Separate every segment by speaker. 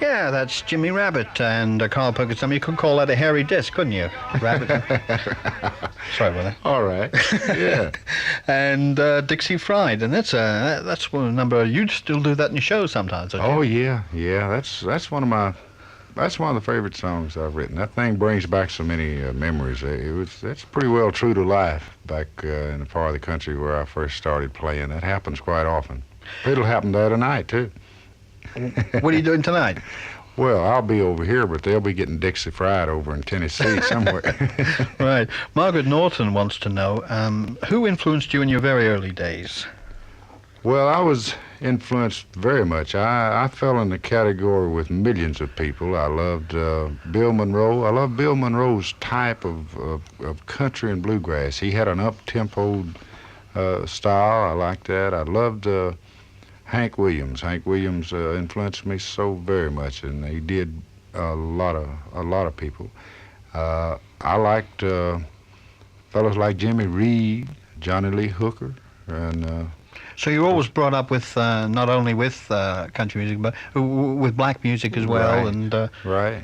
Speaker 1: Yeah, that's Jimmy Rabbit and Carl Perkins. You could call that a hairy disc, couldn't you? Rabbit. Sorry about that.
Speaker 2: All right. Yeah.
Speaker 1: And Dixie Fried, and that's one number. You still do that in your shows sometimes, don't you?
Speaker 2: Oh yeah. That's one of the favorite songs I've written. That thing brings back so many memories. That's pretty well true to life back in the part of the country where I first started playing. That happens quite often. It'll happen there tonight too.
Speaker 1: What are you doing tonight?
Speaker 2: Well, I'll be over here, but they'll be getting Dixie Fried over in Tennessee somewhere.
Speaker 1: Right. Margaret Norton wants to know, who influenced you in your very early days?
Speaker 2: Well, I was influenced very much. I fell in the category with millions of people. I loved Bill Monroe. I loved Bill Monroe's type of country and bluegrass. He had an up-tempo style. I liked that. I loved Hank Williams. Hank Williams influenced me so very much, and he did a lot of people. I liked fellows like Jimmy Reed, Johnny Lee Hooker, and
Speaker 1: so you're always brought up with not only with country music, but with black music as well.
Speaker 2: Right.
Speaker 1: And
Speaker 2: right.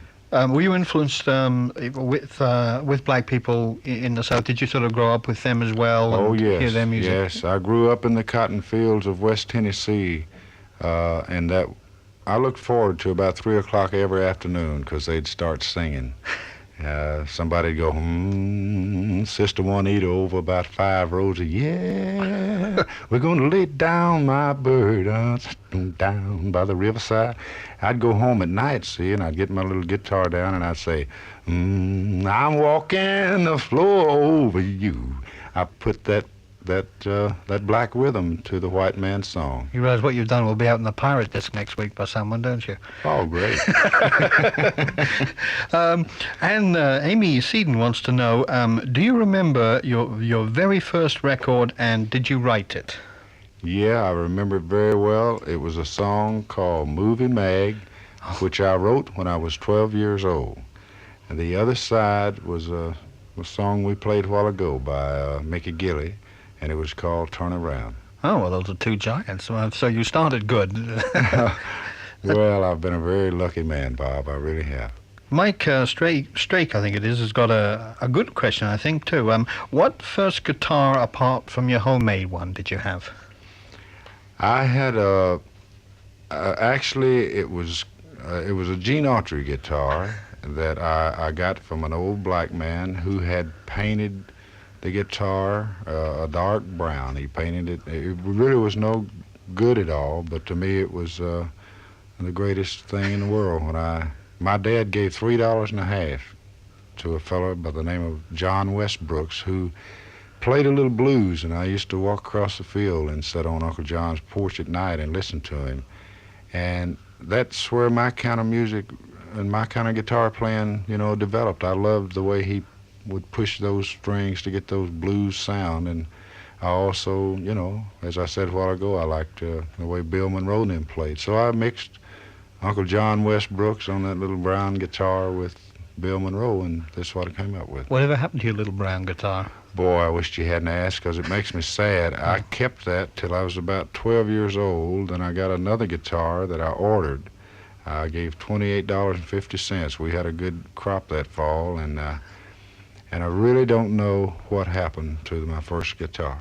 Speaker 1: were you influenced with black people in the South? Did you sort of grow up with them as well?
Speaker 2: Oh
Speaker 1: and
Speaker 2: yes,
Speaker 1: hear their music?
Speaker 2: yes. I grew up in the cotton fields of West Tennessee, and that I looked forward to about 3 o'clock every afternoon because they'd start singing. Somebody'd go, Sister Juanita over about 5 rows of, yeah, we're going to lay down my bird down by the riverside. I'd go home at night, see, and I'd get my little guitar down and I'd say, I'm walking the floor over you. I put that black rhythm to the white man's song.
Speaker 1: You realize what you've done will be out in the pirate disc next week by someone, don't you?
Speaker 2: Oh, great.
Speaker 1: And Amy Seaton wants to know, do you remember your very first record, and did you write it?
Speaker 2: Yeah, I remember it very well. It was a song called Movie Mag, which I wrote when I was 12 years old. And the other side was a song we played a while ago by Mickey Gilley, and it was called Turn Around.
Speaker 1: Oh, well, those are two giants. So you started good.
Speaker 2: Well, I've been a very lucky man, Bob. I really have.
Speaker 1: Mike Strake, I think it is, has got a good question, I think, too. What first guitar, apart from your homemade one, did you have?
Speaker 2: I had actually, it was a Gene Autry guitar that I got from an old black man who had painted the guitar a dark brown. He painted it. It really was no good at all, but to me it was the greatest thing in the world. My dad gave $3.50 to a fellow by the name of John Westbrooks, who played a little blues, and I used to walk across the field and sit on Uncle John's porch at night and listen to him. And that's where my kind of music and my kind of guitar playing, developed. I loved the way he would push those strings to get those blues sound, and I also, as I said a while ago, I liked the way Bill Monroe and them played. So I mixed Uncle John Westbrooks on that little brown guitar with Bill Monroe, and that's what I came up with.
Speaker 1: Whatever happened to your little brown guitar?
Speaker 2: Boy, I wished you hadn't asked, because it makes me sad. I kept that till I was about 12 years old, and I got another guitar that I ordered. I gave $28.50. We had a good crop that fall, and I really don't know what happened to my first guitar.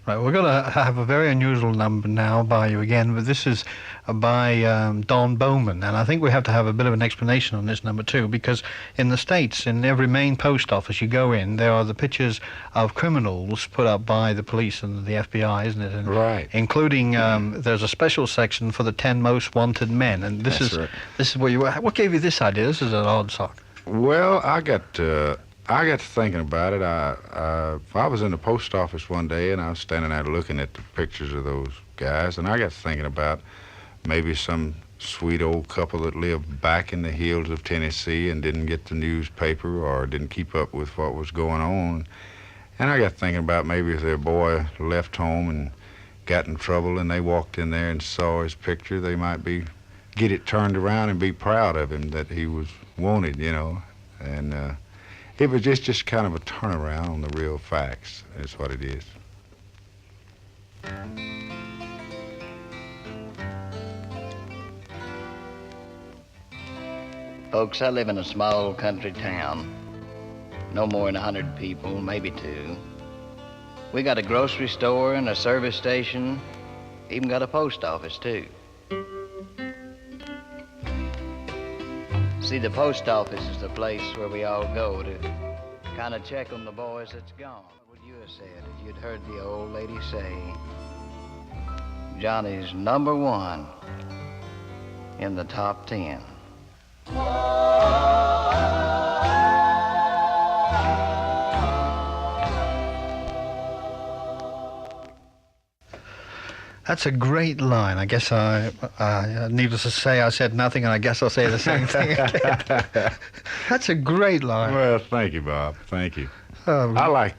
Speaker 1: Right, we're going to have a very unusual number now by you again, but this is by Don Bowman, and I think we have to have a bit of an explanation on this number too, because in the States, in every main post office you go in, there are the pictures of criminals put up by the police and the FBI, isn't it? And
Speaker 2: right.
Speaker 1: Including, there's a special section for the 10 most wanted men, and this is where you were. What gave you this idea? This is an odd song.
Speaker 2: Well, I got to thinking about it. I was in the post office one day, and I was standing there looking at the pictures of those guys, and I got to thinking about maybe some sweet old couple that lived back in the hills of Tennessee and didn't get the newspaper or didn't keep up with what was going on. And I got thinking about maybe if their boy left home and got in trouble and they walked in there and saw his picture, they might get it turned around and be proud of him that he was wanted, And it was just kind of a turnaround on the real facts. That's what it is.
Speaker 3: Folks, I live in a small country town. No more than 100 people, maybe two. We got a grocery store and a service station, even got a post office, too. See, the post office is the place where we all go to kind of check on the boys that's gone. What would you have said if you'd heard the old lady say, Johnny's #1 in the top 10?
Speaker 1: That's a great line. I guess needless to say, I said nothing, and I guess I'll say the same thing again. That's a great line.
Speaker 2: Well, thank you, Bob. Thank you. I like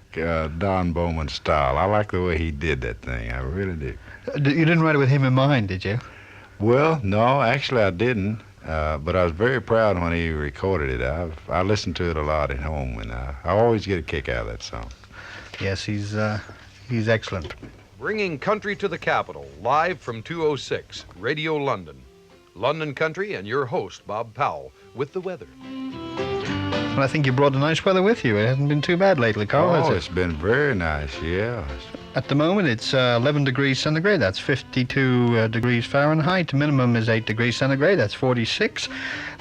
Speaker 2: Don Bowman's style. I like the way he did that thing. I really do.
Speaker 1: You didn't write it with him in mind, did you?
Speaker 2: Well, no, actually I didn't. But I was very proud when he recorded it. I listened to it a lot at home, and I always get a kick out of that song.
Speaker 1: Yes, he's excellent.
Speaker 4: Bringing country to the capital, live from 206, Radio London. London Country and your host, Bob Powell, with the weather.
Speaker 1: Well, I think you brought the nice weather with you. It hasn't been too bad lately, Carl, has
Speaker 2: Oh,
Speaker 1: it?
Speaker 2: it's been very nice, yeah.
Speaker 1: At the moment, it's 11 degrees centigrade. That's 52 degrees Fahrenheit. Minimum is 8 degrees centigrade. That's 46.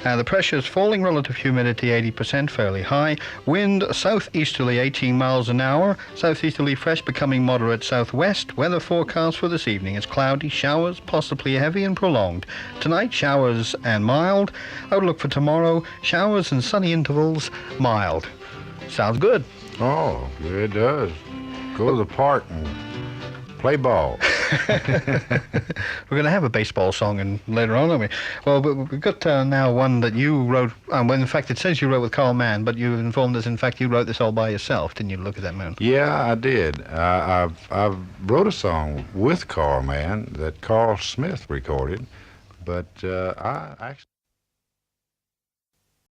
Speaker 1: The pressure is falling. Relative humidity 80%, fairly high. Wind southeasterly 18 miles an hour. Southeasterly fresh, becoming moderate southwest. Weather forecast for this evening is cloudy, showers, possibly heavy and prolonged. Tonight, showers and mild. Outlook for tomorrow, showers and sunny intervals, mild. Sounds good.
Speaker 2: Oh, yeah, it does. Go to the park and play ball.
Speaker 1: We're going to have a baseball song later on, aren't we? Well, but we've got now one that you wrote. Well, in fact, it says you wrote with Carl Mann, but you informed us, in fact, you wrote this all by yourself, didn't you? Look at that moon.
Speaker 2: Yeah, I did. I wrote a song with Carl Mann that Carl Smith recorded, but I actually...